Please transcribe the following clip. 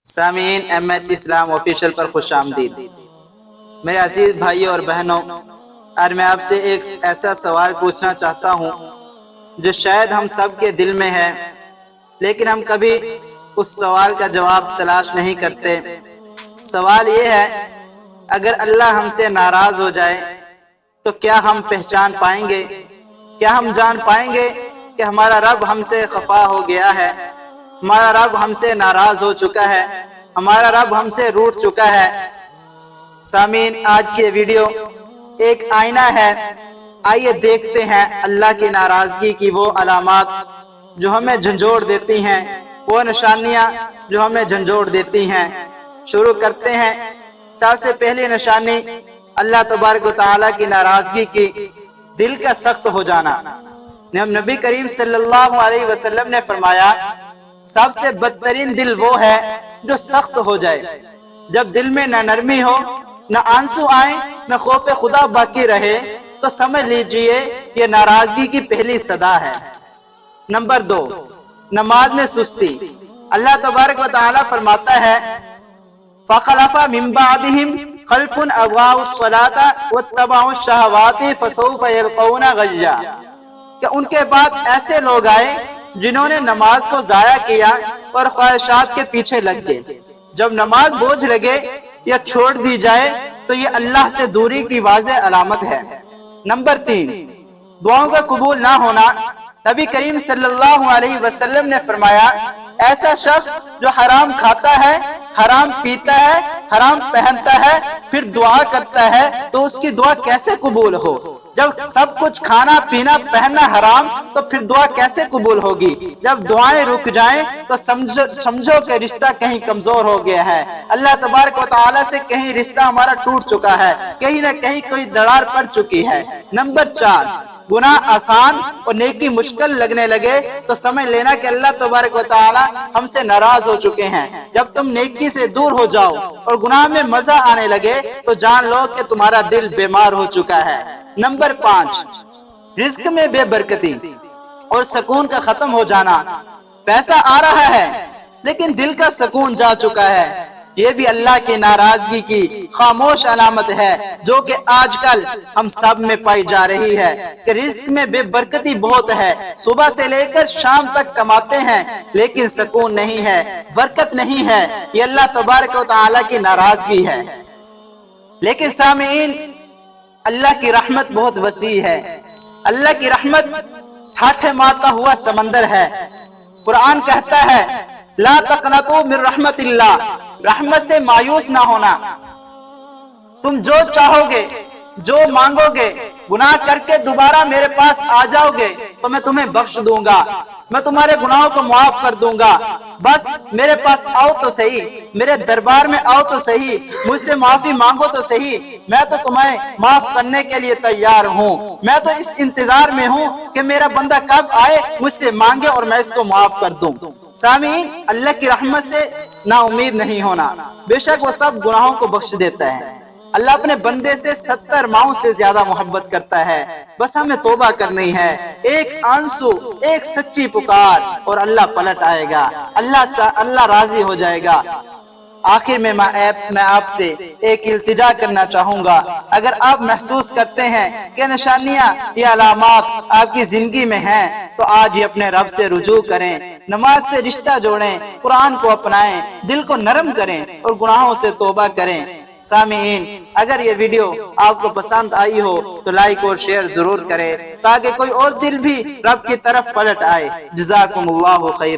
سامعین MH اسلام official پر خوش آمدید۔ میرے عزیز بھائیوں اور بہنوں، آج میں آپ سے ایک ایسا سوال پوچھنا چاہتا ہوں جو شاید ہم سب کے دل میں ہے، لیکن ہم کبھی اس سوال کا جواب تلاش نہیں کرتے۔ سوال یہ ہے، اگر اللہ ہم سے ناراض ہو جائے تو کیا ہم پہچان پائیں گے؟ کیا ہم جان پائیں گے کہ ہمارا رب ہم سے خفا ہو گیا ہے، ہمارا رب ہم سے ناراض ہو چکا ہے، ہمارا رب ہم سے روٹھ چکا ہے؟ سامعین، آج کی ویڈیو ایک آئینہ ہے۔ آئیے دیکھتے ہیں اللہ کی ناراضگی کی وہ علامات جو ہمیں جھنجھوڑ دیتی ہیں، وہ نشانیاں جو ہمیں جھنجھوڑ دیتی ہیں۔ شروع کرتے ہیں۔ سب سے پہلی نشانی اللہ تبارک و تعالیٰ کی ناراضگی کی دل کا سخت ہو جانا۔ نبی کریم صلی اللہ علیہ وسلم نے فرمایا، سب سے بدترین دل وہ ہے جو سخت ہو جائے۔ جب دل میں نہ نرمی ہو، نہ آنسو آئیں، نہ خوف خدا باقی رہے، تو سمجھ لیجئے یہ ناراضگی کی پہلی صدا ہے۔ نمبر 2، نماز میں سستی۔ اللہ تبارک و تعالیٰ فرماتا ہے، فَخَلَفَ مِن بَعْدِهِمْ خَلْفٌ أَضَاعُوا الصَّلَاةَ وَاتَّبَعُوا الشَّهَوَاتِ فَسَوْفَ يَلْقَوْنَ غَيًّا۔ کہ ان کے بعد ایسے لوگ آئے جنہوں نے نماز کو ضائع کیا اور خواہشات کے پیچھے لگ گئے۔ جب نماز بوجھ لگے یا چھوڑ دی جائے تو یہ اللہ سے دوری کی واضح علامت ہے۔ نمبر 3، دعاؤں کا قبول نہ ہونا۔ نبی کریم صلی اللہ علیہ وسلم نے فرمایا، ایسا شخص جو حرام کھاتا ہے، حرام پیتا ہے، حرام پہنتا ہے، پھر دعا کرتا ہے تو اس کی دعا کیسے قبول ہو؟ جب سب کچھ کھانا پینا پہننا حرام تو پھر دعا کیسے قبول ہوگی؟ جب دعائیں رک جائیں تو سمجھو کہ رشتہ کہیں کمزور ہو گیا ہے۔ اللہ تبارک و تعالیٰ سے کہیں رشتہ ہمارا ٹوٹ چکا ہے، کہیں نہ کہیں کوئی دراڑ پڑ چکی ہے۔ نمبر 4، گناہ آسان اور نیکی مشکل لگنے لگے تو سمجھ لینا کہ اللہ تبارک و تعالیٰ ہم سے ناراض ہو چکے ہیں۔ جب تم نیکی سے دور ہو جاؤ اور گناہ میں مزہ آنے لگے تو جان لو کہ تمہارا دل بیمار ہو چکا ہے۔ نمبر 5، رزق میں بے برکتی اور سکون کا ختم ہو جانا۔ پیسہ آ رہا ہے لیکن دل کا سکون جا چکا ہے۔ یہ بھی اللہ کی ناراضگی کی خاموش علامت ہے جو کہ آج کل ہم سب میں پائی جا رہی ہے، کہ رزق میں بے برکتی بہت ہے۔ صبح سے لے کر شام تک کماتے ہیں لیکن سکون نہیں ہے، برکت نہیں ہے۔ یہ اللہ تبارک و تعالیٰ کی ناراضگی ہے۔ لیکن سامعین، اللہ کی رحمت بہت وسیع ہے۔ اللہ کی رحمت ٹھاٹھے مارتا ہوا سمندر ہے۔ قرآن کہتا ہے، لا تقنطوا من رحمت اللہ، رحمت سے مایوس نہ ہونا۔ تم جو چاہو گے، جو مانگو گے، گناہ کر کے دوبارہ میرے پاس آ جاؤ گے تو میں تمہیں بخش دوں گا، میں تمہارے گناہوں کو معاف کر دوں گا۔ بس میرے پاس آؤ تو صحیح، میرے دربار میں آؤ تو صحیح، مجھ سے معافی مانگو تو صحیح، میں تو تمہیں معاف کرنے کے لیے تیار ہوں۔ میں تو اس انتظار میں ہوں کہ میرا بندہ کب آئے، مجھ سے مانگے اور میں اس کو معاف کر دوں۔ سامعین، اللہ کی رحمت سے نا امید نہیں ہونا۔ بے شک وہ سب گناہوں کو بخش دیتا ہے۔ اللہ اپنے بندے سے 70 ماؤں سے زیادہ محبت کرتا ہے۔ بس ہمیں توبہ کرنی ہے، ایک آنسو، ایک سچی پکار، اور اللہ پلٹ آئے گا، اللہ راضی ہو جائے گا۔ آخر میں میں آپ سے ایک التجا کرنا چاہوں گا، اگر آپ محسوس کرتے ہیں کہ نشانیاں یا علامات آپ کی زندگی میں ہیں تو آج ہی اپنے رب سے رجوع کریں، نماز سے رشتہ جوڑیں، قرآن کو اپنائیں، دل کو نرم کریں اور گناہوں سے توبہ کریں۔ سامعین، اگر یہ ویڈیو آپ کو پسند آئی ہو تو لائک اور شیئر ضرور کریں تاکہ کوئی اور دل بھی رب کی طرف پلٹ آئے۔ جزاکم اللہ خیر۔